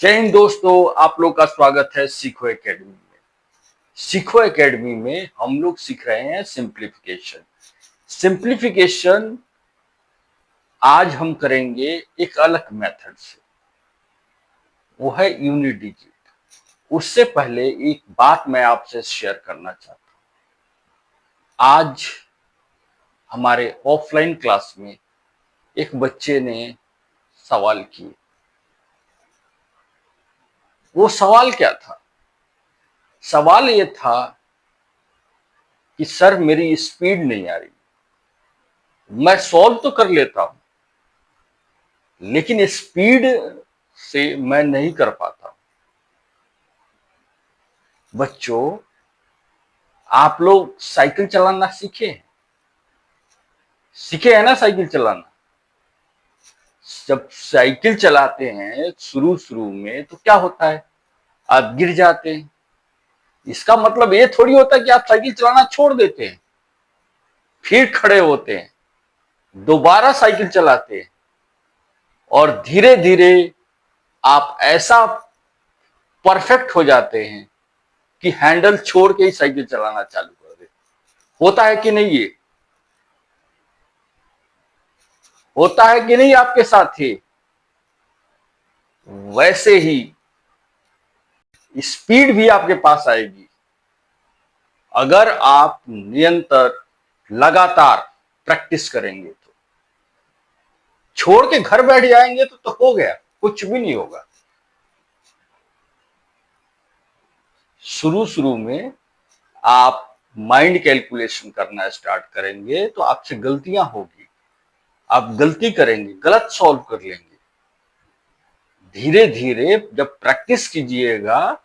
जय हिंद दोस्तों, आप लोग का स्वागत है सीखो एकेडमी में। सीखो एकेडमी में हम लोग सीख रहे हैं सिंप्लीफिकेशन। सिंप्लीफिकेशन आज हम करेंगे एक अलग मेथड से, वो है यूनिट डिजिट। उससे पहले एक बात मैं आपसे शेयर करना चाहता हूं। आज हमारे ऑफलाइन क्लास में एक बच्चे ने सवाल किए। वो सवाल क्या था? सवाल ये था कि सर मेरी स्पीड नहीं आ रही, मैं सॉल्व तो कर लेता हूं लेकिन स्पीड से मैं नहीं कर पाता। बच्चों, आप लोग साइकिल चलाना सीखे हैं? सीखे हैं ना साइकिल चलाना? जब साइकिल चलाते हैं शुरू शुरू में तो क्या होता है, आप गिर जाते हैं। इसका मतलब ये थोड़ी होता है कि आप साइकिल चलाना छोड़ देते हैं, फिर खड़े होते हैं, दोबारा साइकिल चलाते हैं और धीरे धीरे आप ऐसा परफेक्ट हो जाते हैं कि हैंडल छोड़ के ही साइकिल चलाना चालू कर दे। होता है कि नहीं? ये होता है कि नहीं आपके साथ? ही वैसे ही स्पीड भी आपके पास आएगी अगर आप निरंतर लगातार प्रैक्टिस करेंगे। तो छोड़ के घर बैठ जाएंगे तो हो गया, कुछ भी नहीं होगा। शुरू शुरू में आप माइंड कैलकुलेशन करना स्टार्ट करेंगे तो आपसे गलतियां होगी, आप गलती करेंगे, गलत सॉल्व कर लेंगे। धीरे धीरे जब प्रैक्टिस कीजिएगा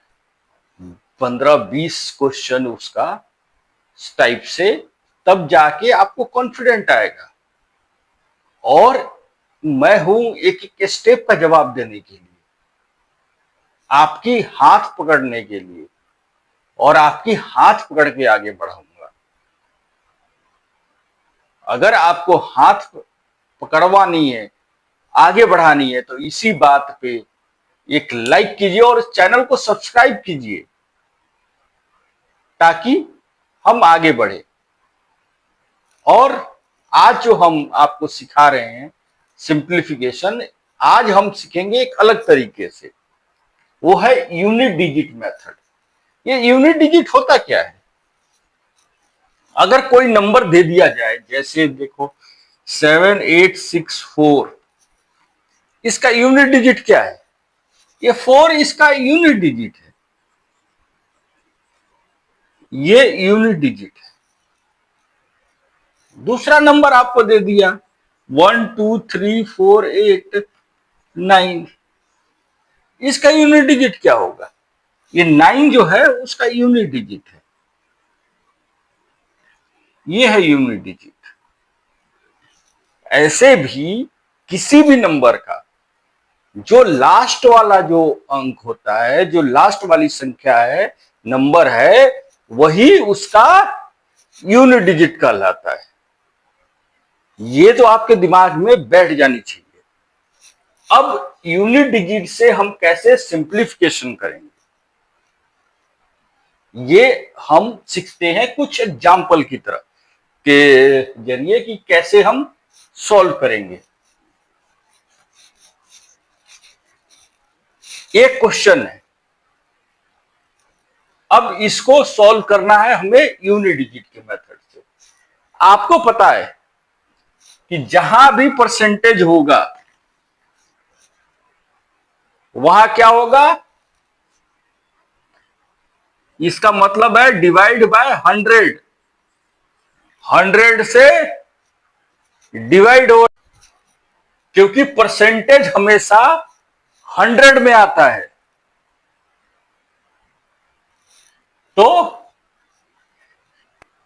15-20 क्वेश्चन उसका टाइप से, तब जाके आपको कॉन्फिडेंट आएगा। और मैं हूं एक एक स्टेप का जवाब देने के लिए, आपकी हाथ पकड़ने के लिए, और आपकी हाथ पकड़ के आगे बढ़ाऊंगा। अगर आपको हाथ पकड़वानी है, आगे बढ़ानी है, तो इसी बात पे एक लाइक कीजिए और चैनल को सब्सक्राइब कीजिए ताकि हम आगे बढ़े। और आज जो हम आपको सिखा रहे हैं सिंप्लीफिकेशन, आज हम सीखेंगे एक अलग तरीके से, वो है यूनिट डिजिट मेथड। ये यूनिट डिजिट होता क्या है? अगर कोई नंबर दे दिया जाए, जैसे देखो 7864, इसका यूनिट डिजिट क्या है? ये 4 इसका यूनिट डिजिट है, ये यूनिट डिजिट है। दूसरा नंबर आपको दे दिया 12348 9, इसका यूनिट डिजिट क्या होगा? ये 9 जो है उसका यूनिट डिजिट है, ये है यूनिट डिजिट। ऐसे भी किसी भी नंबर का जो लास्ट वाला जो अंक होता है, जो लास्ट वाली संख्या है, नंबर है, वही उसका यूनिट डिजिट कहलाता है। ये तो आपके दिमाग में बैठ जानी चाहिए। अब यूनिट डिजिट से हम कैसे सिंप्लीफिकेशन करेंगे, ये हम सीखते हैं कुछ एग्जाम्पल की तरह के जरिए कि कैसे हम सॉल्व करेंगे। एक क्वेश्चन है, अब इसको सॉल्व करना है हमें यूनिट डिजिट के मेथड से। आपको पता है कि जहां भी परसेंटेज होगा वहां क्या होगा? इसका मतलब है डिवाइड बाय 100, 100 से डिवाइड हो, क्योंकि परसेंटेज हमेशा 100 में आता है। तो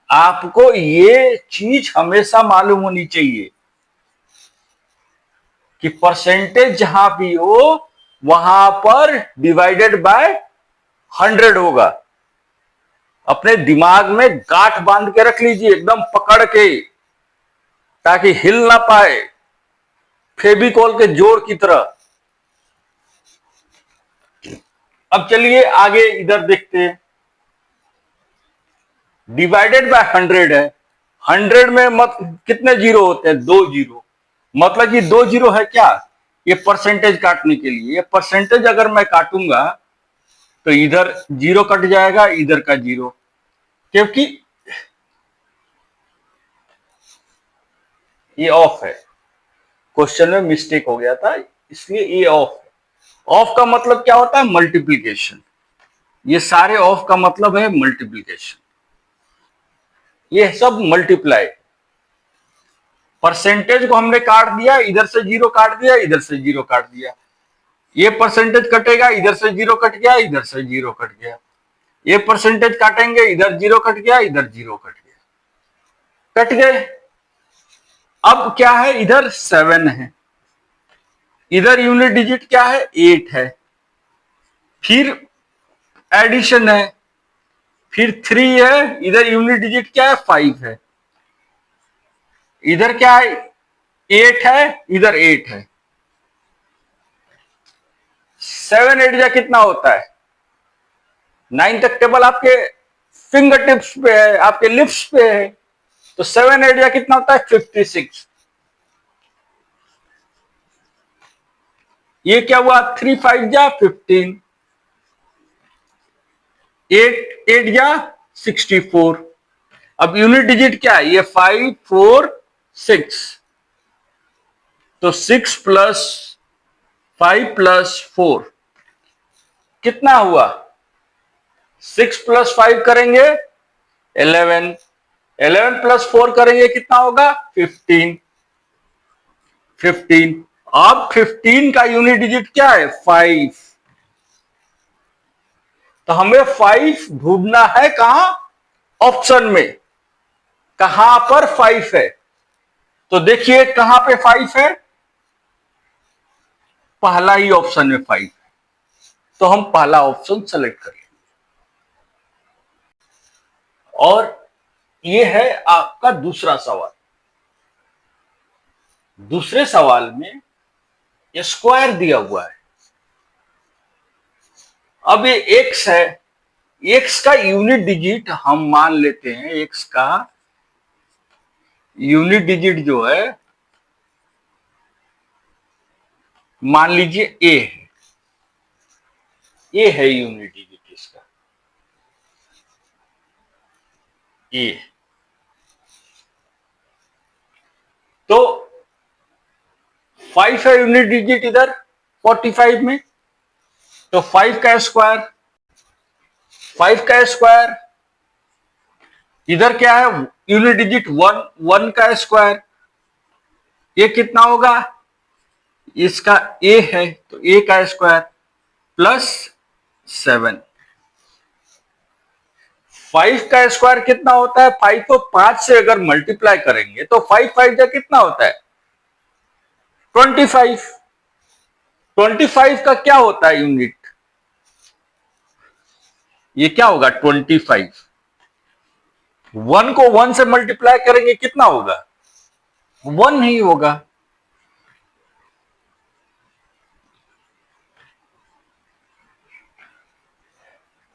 आपको ये चीज हमेशा मालूम होनी चाहिए कि परसेंटेज जहां भी हो वहां पर डिवाइडेड बाय 100 होगा। अपने दिमाग में गांठ बांध के रख लीजिए, एकदम पकड़ के, ताकि हिल ना पाए, फेविकॉल के जोड़ की तरह। अब चलिए आगे इधर देखते हैं। डिवाइडेड बाय 100 है, 100 में मत कितने जीरो होते हैं? 2 जीरो। मतलब कि 2 जीरो है क्या? ये परसेंटेज काटने के लिए। ये परसेंटेज अगर मैं काटूंगा तो इधर जीरो कट जाएगा, इधर का जीरो, क्योंकि ये ऑफ है। क्वेश्चन में मिस्टेक हो गया था, इसलिए ये ऑफ है। ऑफ का मतलब क्या होता है? मल्टीप्लीकेशन। ये सारे ऑफ का मतलब है मल्टीप्लीकेशन। ये सब मल्टीप्लाई। परसेंटेज को हमने काट दिया, इधर से जीरो काट दिया, इधर से जीरो काट दिया। ये परसेंटेज कटेगा, इधर से जीरो कट गया, इधर से जीरो कट गया। ये परसेंटेज काटेंगे, इधर जीरो कट गया, इधर जीरो कट गया, कट गए। अब क्या है? इधर 7 है, इधर यूनिट डिजिट क्या है? 8 है। फिर एडिशन है, फिर 3 है, इधर यूनिट डिजिट क्या है? 5 है। इधर क्या है? 8 है, इधर 8 है। 7 8 जा कितना होता है? 9 तक टेबल आपके फिंगर टिप्स पे है, आपके लिप्स पे है। तो 7 8 जा कितना होता है? 56। ये क्या हुआ? 3 5 जा 15, 8 8 जा 64। अब यूनिट डिजिट क्या है? ये 5 4 6। तो 6 प्लस 5 प्लस 4 कितना हुआ? 6 प्लस 5 करेंगे 11, 11 प्लस 4 करेंगे कितना होगा? 15, 15। अब 15 का यूनिट डिजिट क्या है? 5। तो हमें 5 ढूंढना है कहां? ऑप्शन में। कहां पर 5 है? तो देखिए कहां पे 5 है? पहला ही ऑप्शन में 5 है, तो हम पहला ऑप्शन सेलेक्ट करें। और ये है आपका दूसरा सवाल। दूसरे सवाल में स्क्वायर दिया हुआ है। अब ये x है, x का यूनिट डिजिट हम मान लेते हैं, x का यूनिट डिजिट जो है मान लीजिए a है, a है यूनिट डिजिट इसका, a। तो 5 है यूनिट डिजिट इधर 45 में, तो 5 का स्क्वायर, 5 का स्क्वायर इधर क्या है? यूनिट डिजिट 1, 1 का स्क्वायर, ये कितना होगा? इसका a है तो a का स्क्वायर प्लस 7। 5 का स्क्वायर कितना होता है? 5 को 5 से अगर मल्टीप्लाई करेंगे तो 5 5 जा कितना होता है? 25। 25 का क्या होता है यूनिट? ये क्या होगा? 25। 1 को 1 से मल्टीप्लाई करेंगे कितना होगा? 1 ही होगा।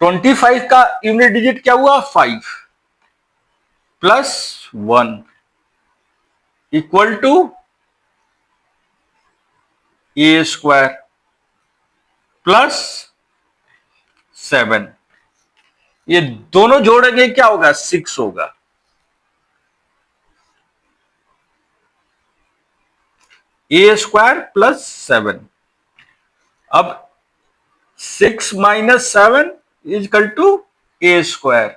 ट्वेंटी 25 का यूनिट डिजिट क्या हुआ? 5 plus 1 equal to a square plus 7। ये दोनों जोड़ेंगे क्या होगा? 6 होगा। A square plus 7। अब 6 minus 7 is equal to a square.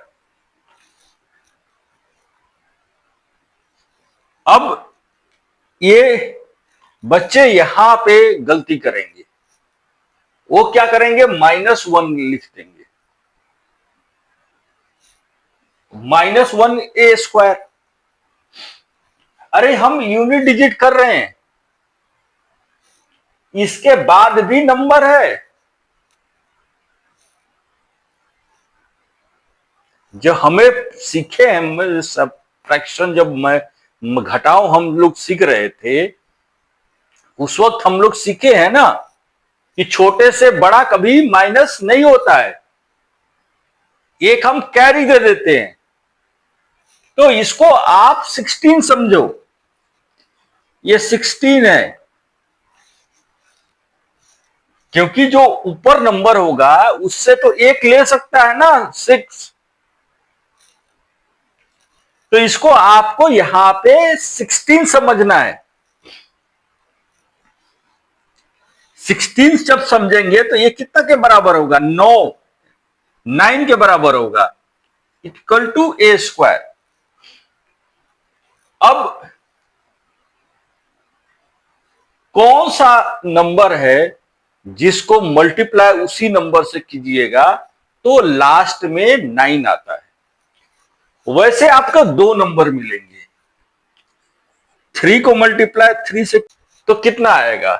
अब ये बच्चे यहां पे गलती करेंगे, वो क्या करेंगे? -1 लिख देंगे, -1 ए स्क्वायर। अरे हम यूनिट डिजिट कर रहे हैं, इसके बाद भी नंबर है। जो हमें सीखे हैं सब फ्रैक्शन, जब मैं घटाओ हम लोग सीख रहे थे, उस वक्त हम लोग सीखे हैं ना कि छोटे से बड़ा कभी माइनस नहीं होता है, एक हम कैरी दे देते हैं। तो इसको आप 16 समझो, ये 16 है, क्योंकि जो ऊपर नंबर होगा उससे तो एक ले सकता है ना, 6। तो इसको आपको यहां पे 16 समझना है। 16 जब समझेंगे तो ये कितना के बराबर होगा, 9 के बराबर होगा, इक्वल टू ए स्क्वायर। अब कौन सा नंबर है जिसको मल्टीप्लाई उसी नंबर से कीजिएगा तो लास्ट में 9 आता है। वैसे आपको दो नंबर मिलेंगे, 3 को मल्टीप्लाई 3 से तो कितना आएगा,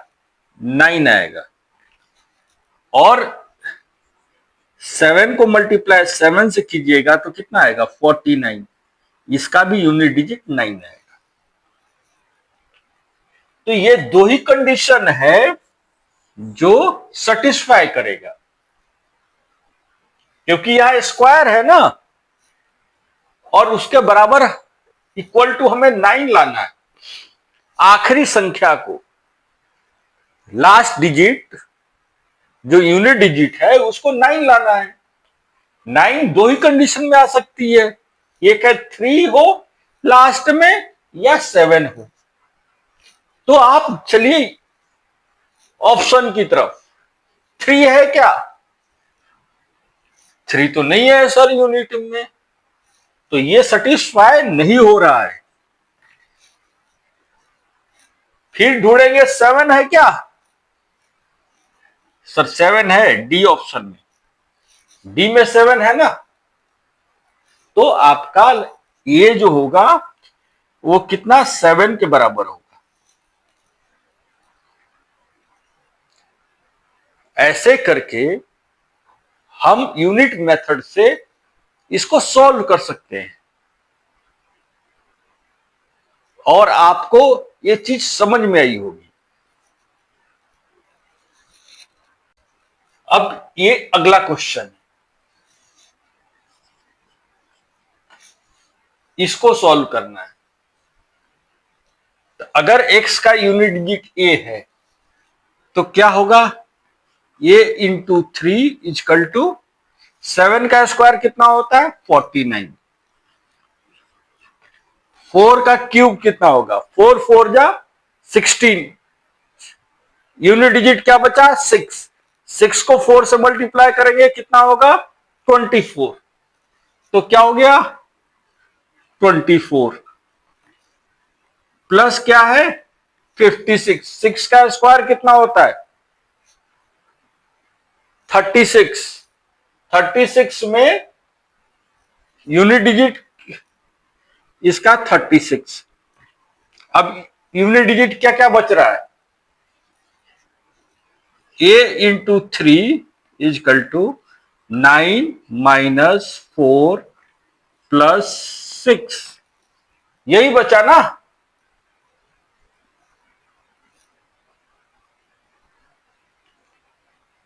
9 आएगा, और 7 को मल्टीप्लाई 7 से कीजिएगा तो कितना आएगा, 49। इसका भी यूनिट डिजिट 9 आएगा। तो ये दो ही कंडीशन है जो सेटिस्फाई करेगा, क्योंकि यहां स्क्वायर है ना, और उसके बराबर इक्वल टू हमें 9 लाना है। आखिरी संख्या को, लास्ट डिजिट जो यूनिट डिजिट है उसको 9 लाना है। 9 दो ही कंडीशन में आ सकती है, एक है 3 हो लास्ट में या 7 हो। तो आप चलिए ऑप्शन की तरफ, 3 है क्या, 3 तो नहीं है सर यूनिट में, तो ये सेटिस्फाई नहीं हो रहा है। फिर ढूंढेंगे 7 है क्या, सर 7 है डी ऑप्शन में, डी में 7 है ना, तो आपका ये जो होगा वो कितना, 7 के बराबर होगा। ऐसे करके हम यूनिट मेथड से इसको सॉल्व कर सकते हैं, और आपको ये चीज समझ में आई होगी। अब ये अगला क्वेश्चन है, इसको सॉल्व करना है। तो अगर x का यूनिट डिजिट a है तो क्या होगा, a इंटू 3 इजकल टू 7 का स्क्वायर कितना होता है, 49। 4 का क्यूब कितना होगा, 4 4 जा 16। यूनिट डिजिट क्या बचा, 6। 6 को 4 से मल्टीप्लाई करेंगे कितना होगा, 24। तो क्या हो गया, 24 प्लस क्या है, 56। 6 का स्क्वायर कितना होता है, 36। 36 में यूनिट डिजिट इसका 36। अब यूनिट डिजिट क्या क्या बच रहा है, a into 3 is equal to 9 minus 4 plus 6, यही बचा ना।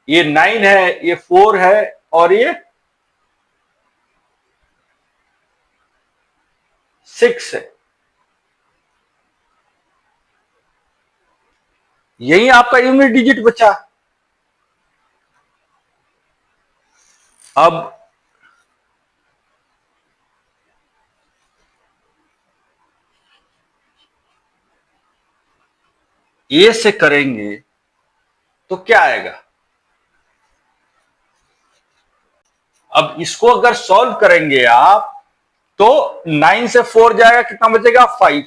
ये 9 है, ये 4 है, और ये 6 है, यही आपका यूनिट डिजिट बचा। अब ए से करेंगे तो क्या आएगा, अब इसको अगर सॉल्व करेंगे आप तो 9 से 4 जाएगा, कितना बचेगा, 5।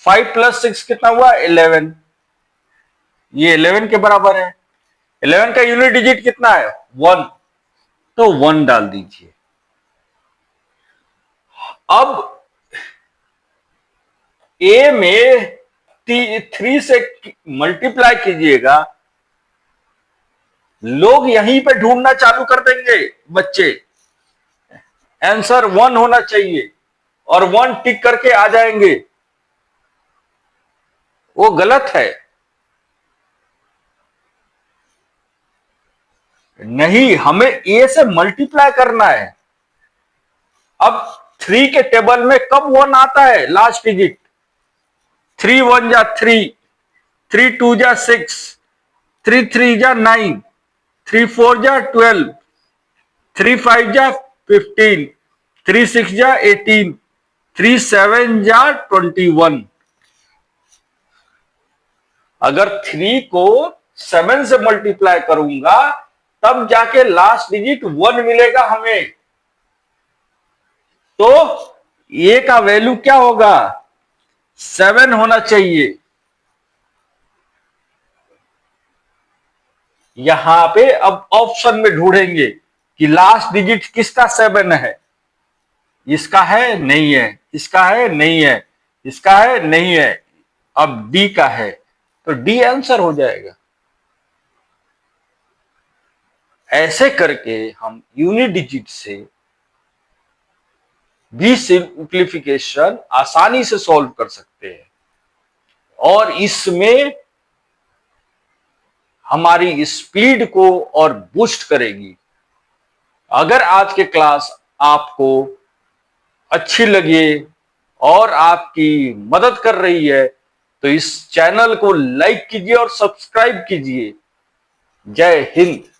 5 प्लस 6 कितना हुआ, 11। ये 11 के बराबर है। 11 का यूनिट डिजिट कितना है, 1, तो 1 डाल दीजिए। अब ए में 3 से मल्टीप्लाई कीजिएगा, लोग यहीं पे ढूंढना चालू कर देंगे बच्चे, आंसर 1 होना चाहिए, और 1 टिक करके आ जाएंगे, वो गलत है। नहीं, हमें ए से मल्टीप्लाई करना है। अब 3 के टेबल में कब 1 आता है लास्ट डिजिट? 3 1 जा 3, 3 2 जा 6, 3 3 जा 9, 3 4 जा 12, 3 5 जा 15, 3 6 जा 18, 3 7 जा 21। अगर 3 को 7 से मल्टीप्लाई करूंगा तब जाके लास्ट डिजिट 1 मिलेगा हमें। तो ए का वैल्यू क्या होगा? 7 होना चाहिए। यहां पे अब ऑप्शन में ढूंढेंगे कि लास्ट डिजिट किसका 7 है। इसका है, नहीं है, इसका है, नहीं है, इसका है, नहीं है, अब डी का है, तो डी आंसर हो जाएगा। ऐसे करके हम यूनिट डिजिट से भी सिंप्लीफिकेशन आसानी से सॉल्व कर सकते हैं और इसमें हमारी स्पीड को और बूस्ट करेगी। अगर आज के क्लास आपको अच्छी लगे और आपकी मदद कर रही है तो इस चैनल को लाइक कीजिए और सब्सक्राइब कीजिए। जय हिंद।